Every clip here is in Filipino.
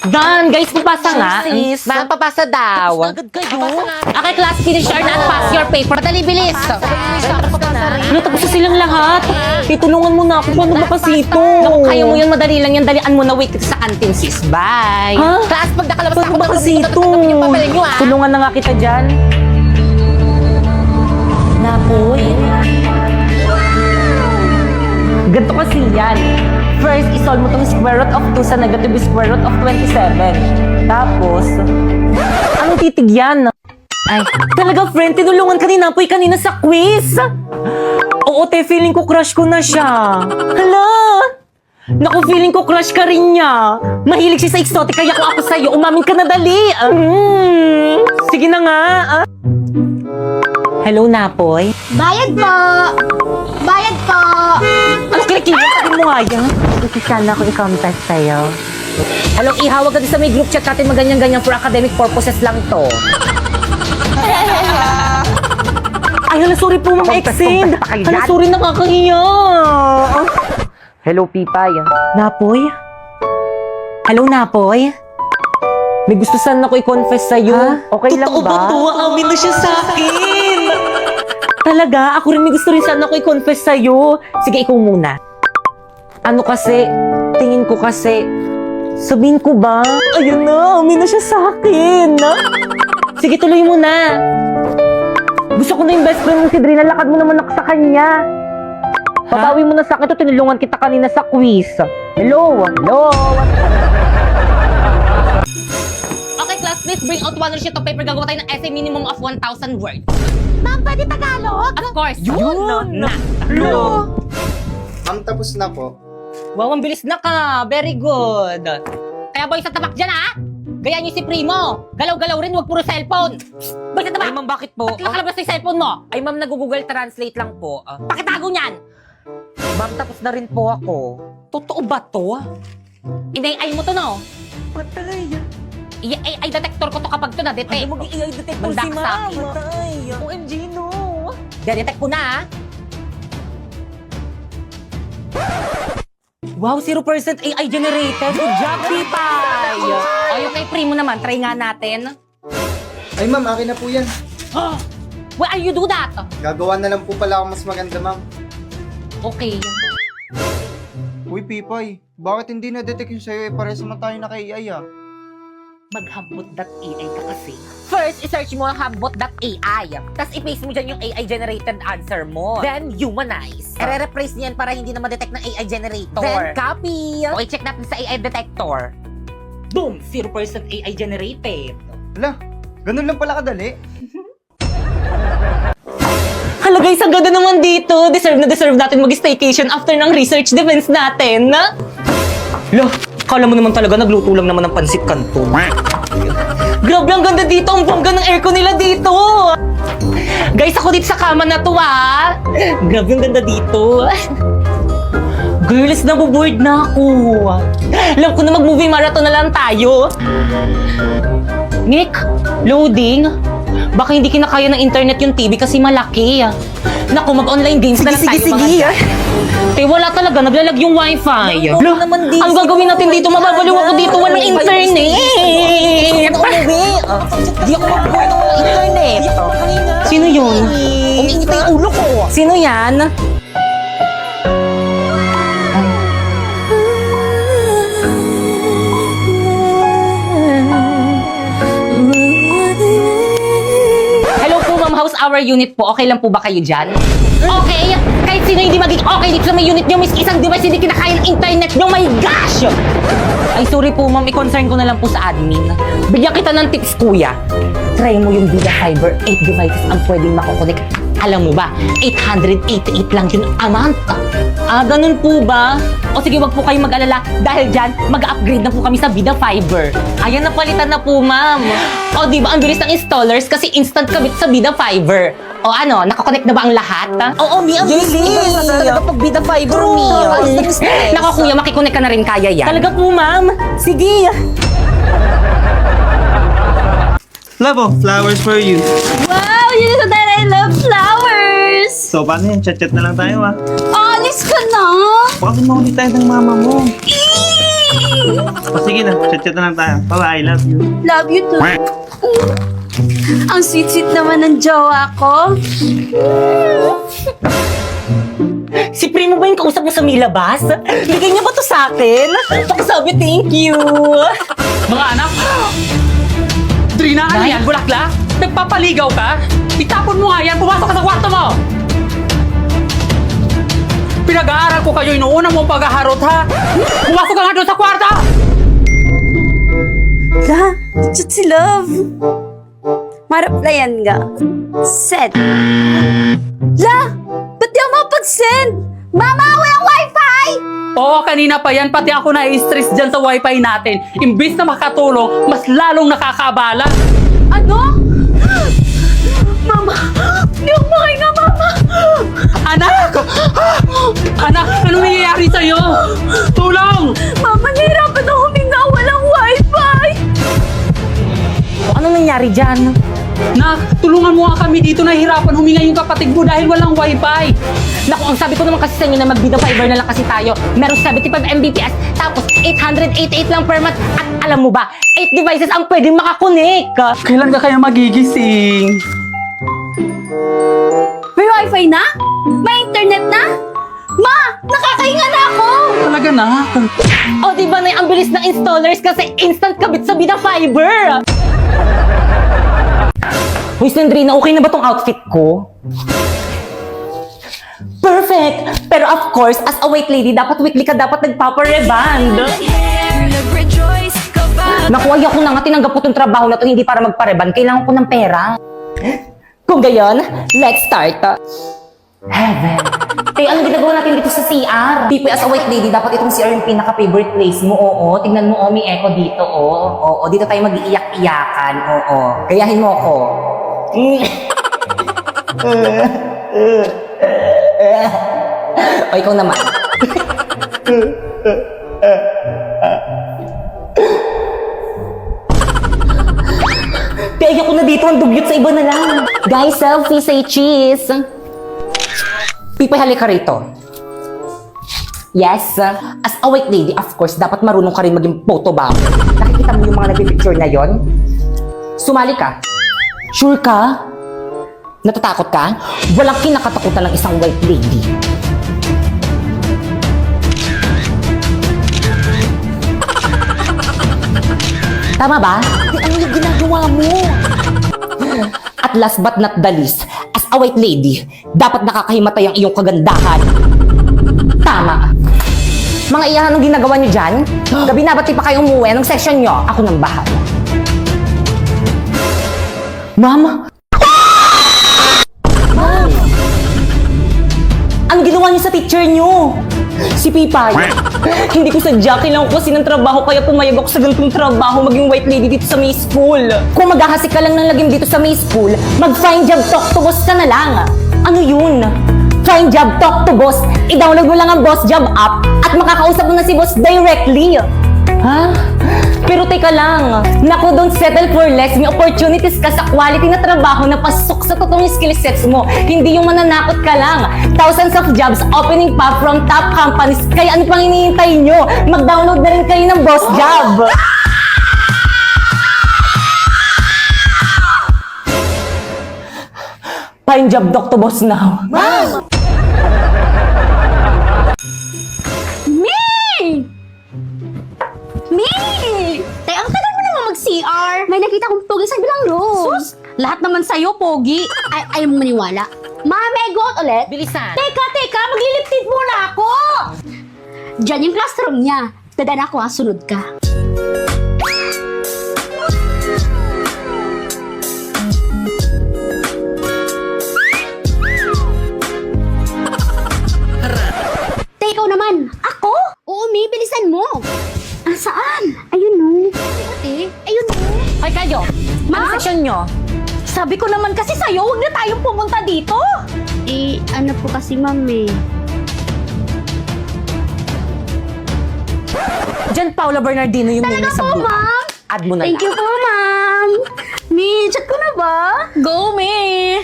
Dan, guys, papasa nga. Sis, ma'am, papasa daw. Agad kayo. Okay, class, finish your and pass your paper. Madali, bilis. Ano, tapos na silang lahat. Tutulungan mo na ako. Paano makasito? Naku, kaya mo yun. Madali lang yan. Dalian mo na. Wait kita sa canteen, sis. Bye. Ha? Class, pag nakalabas Paano ako, makasito? yung papel nyo, ah. Tulungan na nga kita dyan. Napoy. Ganito kasi yan. First, isolve mo tong square root of 2 sa negative square root of 27. Tapos, anong titig yan? Ay, talaga friend, tinulungan ka ni Napoy kanina sa quiz. Oo, te, feeling ko crush ko na siya. Hala! Naku, feeling ko crush ka rin niya. Mahilig siya sa exotic, kaya kung ako sa'yo, umamin ka na dali. Sige na nga. Hello, Napoy? Bayad po! Bayad po! Ano kinikilig? Sabi mo nga yan. Kasi sana ako i-confess sa'yo. Hello, ihawag ka din sa may group chat natin maganyan-ganyan for academic purposes lang to. Ay, hala, sorry po, Ma'am Exid. Hala, sorry, nakakahiya. Hello, Pipay. Napoy? Hello, Napoy? May gusto sana ako i-confess sa'yo. Okay lang ba? Totoo ba to? Amin na siya sa akin. Talaga? Ako rin may gusto rin sana ako i-confess sa'yo. Sige, ikaw muna. Ano kasi, tingin ko kasi, sabihin ko ba? Ayun na, amin na siya sa akin. Sige, tuloy mo na. Gusto ko na yung best friend mo si Drina. Lakad mo naman ako sa kanya. Pabawi mo na sa akin to. Tinulungan kita kanina sa quiz. Hello? Hello? Okay, class, please bring out one sheet of paper. Gagawa tayo ng essay minimum of 1,000 words. Ma'am, pwede Tagalog? Of course. Yun na. Hello? Ma'am, tapos na po. Wow, ang bilis na ka. Very good. Kaya boy, sa tabak dyan, ha? Gaya niyo si Primo. Galaw-galaw rin, wag puro cellphone. Boy, sa tabak. Ay, ma'am, bakit po? Ba't nakalabas na yung cellphone mo? Ay, ma'am, nag-google translate lang po. Pakitago niyan. Ma'am, tapos na rin po ako. Totoo ba to? Inay-ay mo to, no? Patay. I-AI detector ko to kapag to na-detect. Ano mag-i-AI detector Mandak si sa ma'am? akin. Patay. OMG, no. De-detect ko na, ha? Wow, 0% AI generated. Good job, Pipay! O, yung kay Primo naman, try nga natin. Ay ma'am, akin na po yan. Why are you do that? Gagawa na lang po pala ako mas maganda, ma'am. Okay. Uy, Pipay, bakit hindi na-detect yung sa'yo? Pares naman tayo naka-AI ah. Maghambot.ai ka kasi. First, i-search mo ang hambot.ai. Tapos i-paste mo dyan yung AI-generated answer mo. Then, humanize. I-replace niyan para hindi na ma-detect ng AI generator. Then, copy. Okay, check natin sa AI detector. Boom! 0% AI generated. Hala, ganun lang pala kadali. Hala guys, ang ganda naman dito. Deserve na deserve natin mag-staycation after ng research defense natin. Lo, kala mo naman talaga nagluto lang naman ng pansit kanto. Grabe, ang ganda dito. Ang bongga ng aircon nila dito. Guys, ako dito sa kama na to, ah. Grabe, ang ganda dito. Girls, nabuboard na ako. Alam ko na mag-movie marathon na lang tayo. Nick, loading. Baka hindi kinakaya ng internet yung TV kasi malaki. Naku, mag-online games na lang tayo mga dyan. Eh, wala talaga. Naglalag yung wifi. Lo, ang gagawin natin dito, mababaliw ako dito. Walang internet. Di ako mag-buhay ng walang internet. Sino yun? Umiinit na yung ulo ko. Sino yan? Hello po, ma'am. How's our unit po? Okay lang po ba kayo dyan? Okay! Kahit sino hindi maging okay dito sa may unit nyo, miss isang device hindi kinakaya ng internet nyo, my gosh! Ay, sorry po, ma'am. I-concern ko na lang po sa admin. Bigyan kita ng tips, kuya. Try mo yung Vida Fiber. 8 devices ang pwedeng makokonek. Alam mo ba, 888 lang yun a month. Ah, ganun po ba? O sige, wag po kayong mag-alala. Dahil dyan, mag-upgrade na po kami sa Vida Fiber. Ayan, napalitan na po, ma'am. O, di ba, ang bilis ng installers kasi instant kabit sa Vida Fiber. O ano, nakakonect na ba ang lahat? Oo, Mi, ang bilis. Iba talaga pag Vida Fiber, Mi. Naku, kuya, makikonek ka na rin kaya yan. Talaga po, ma'am. Sige. Love, flowers for you. Wow! You know that I love flowers! So, paano yan? Chat-chat na lang tayo, ah. Alis ka na! Baka mahuli tayo ng mama mo. Eee! O sige na, chat-chat na lang tayo. Bye-bye, love you. Love you too. Ang sweet-sweet naman ng jowa ko. Si Primo ba yung kausap mo sa Milabas? Bigay niya ba to sa akin? Baka sabi, thank you. Mga anak! Trina, ano yan? Bulakla? Nagpapaligaw ka? Itapon mo nga yan! Pumasok ka sa kwarto mo! Pinag-aaral ko kayo, inuuna mo paghaharot, ha? Pumasok ka nga doon sa kwarto! La, chat si Love. Maraplayan nga. Send. La, ba't di ako mapag-send? Mama, walang wifi! Oo, kanina pa yan. Pati ako na-stress dyan sa wifi natin. Imbis na makatulong, mas lalong nakakabala. Ano? Mama, di ako makahinga, Mama. Anak! Anak, anong nangyayari sa'yo? Tulong! Mama, nahirapan ako huminga. Walang wifi. Anong nangyari dyan? Nak, tulungan mo nga kami dito. Nahihirapan huminga yung kapatid mo dahil walang wifi. Naku, ang sabi ko naman kasi sa inyo na magbida fiber na lang kasi tayo. Meron 75 Mbps, tapos 888 lang per month. At alam mo ba, 8 devices ang pwedeng makakonek. Kailan ka kaya magigising? May wifi na? May internet na? Ma, nakakahinga na ako. Talaga na. O diba na ang bilis ng installers kasi instant kabit sa Bida Fiber. Uy, Sandrina, okay na ba tong outfit ko? Perfect! Pero of course, as a white lady, dapat weekly ka dapat nagpapa-reband. Naku, ayaw ko na nga tinanggap ko tong trabaho na to hindi para magpa-reband. Kailangan ko ng pera. Kung gayon, let's start. Heaven. Kaya anong ginagawa natin dito sa CR? Pipoy, as a white lady, dapat itong CR yung pinaka-favorite place mo. Oo, tingnan mo, may echo dito, oo. Dito tayo mag-iiyak-iyakan, oo. Gayahin mo ako. O, ikaw naman. Kaya ko na dito, ang dugyot sa iba na lang. Guys, selfie, say cheese. Pipoy, halika rito. Yes, as a white lady, of course, dapat marunong ka rin maging photo bomb. Nakikita mo yung mga nagpipicture na yon? Sumali ka. Sure ka? Natatakot ka? Walang kinakatakutan ng isang white lady. Tama ba? Ano yung ginagawa mo? At last but not the least, as a white lady, dapat nakakahimatay ang iyong kagandahan. Tama. Mga iyan, anong ginagawa niyo dyan? Gabi na, ba't di pa kayo umuwi? Anong session niyo? Ako nang bahala. Mama! Ma'am! Ano ginawa niyo sa teacher niyo? Si Pipay. Hindi ko sadya, kailangan ko kasi ng trabaho kaya pumayag ako sa ganitong trabaho maging white lady dito sa May School. Kung maghahasik ka lang ng lagim dito sa May School, mag-find job talk to boss ka na lang. Ano yun? Find job talk to boss. I-download mo lang ang Boss Job app at makakausap mo na si boss directly. Ha? Pero teka lang. Naku, don't settle for less. May opportunities ka sa quality na trabaho na pasok sa totoong skill sets mo. Hindi yung mananakot ka lang. Thousands of jobs opening pa from top companies. Kaya ano pang hinihintay nyo? Mag-download na rin kayo ng Boss Job. Find job doc to boss now. Te, ang tagal mo naman mag-CR. May nakita kong pogi sa bilang room. Sus, lahat naman sa'yo, pogi. Ayaw mo maniwala. May goat ulit? Bilisan. Teka, magliliptid muna ako. Diyan yung classroom niya. Dadan ako, sunod ka. Te, ikaw naman. Ako? Oo, May, bilisan mo. Saan? Ayun no. Ayun no. Ay kayo, Ma? ano session nyo? Sabi ko naman kasi sa'yo, huwag na tayong pumunta dito. Ano po kasi, ma'am Diyan, Paula Bernardino yung name Talaga sa po, blue. ma'am. Add mo na Thank lang. you po, ma'am. May, chat ko na ba? Go, May.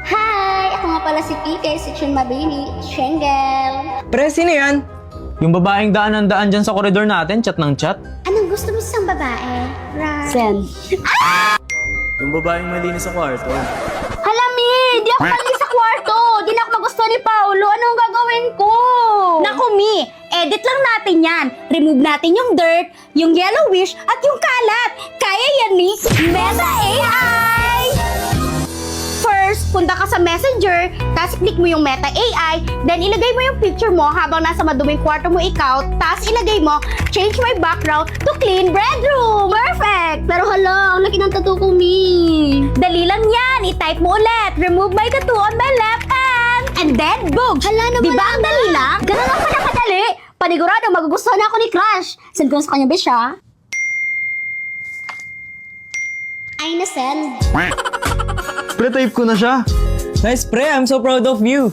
Hi! Ako nga pala si Pike, si Chun Mabini, Shengel. Pre, sino yan? Yung babaeng daan dyan sa koridor natin, chat ng chat. Anong gusto mo sa isang babae? Send. Yung babaeng malinis sa kwarto. Halami! Di ako mali sa kwarto! Di na ako magusto ni Paolo. Anong gagawin ko? Naku, Mi! Edit lang natin yan. Remove natin yung dirt, yung yellowish, at yung kalat. Kaya yan ni Meta AI! First, punta ka sa Messenger, tapos click mo yung Meta AI, then ilagay mo yung picture mo habang nasa maduming kwarto mo ikaw, tapos ilagay mo, change my background to clean bedroom. Perfect! Pero hala, ang laki ng tattoo ko, Mi. Dali lang yan. I-type mo ulit. Remove my tattoo on my left hand. And then, boom! Hala naman. Diba ang dali lang? Ganun lang pala kadali. Panigurado, magugustuhan ako ni Crush. Send ko sa kanya, besh, ha? Ay, na-send. Pre-type ko na siya. Nice pre, I'm so proud of you.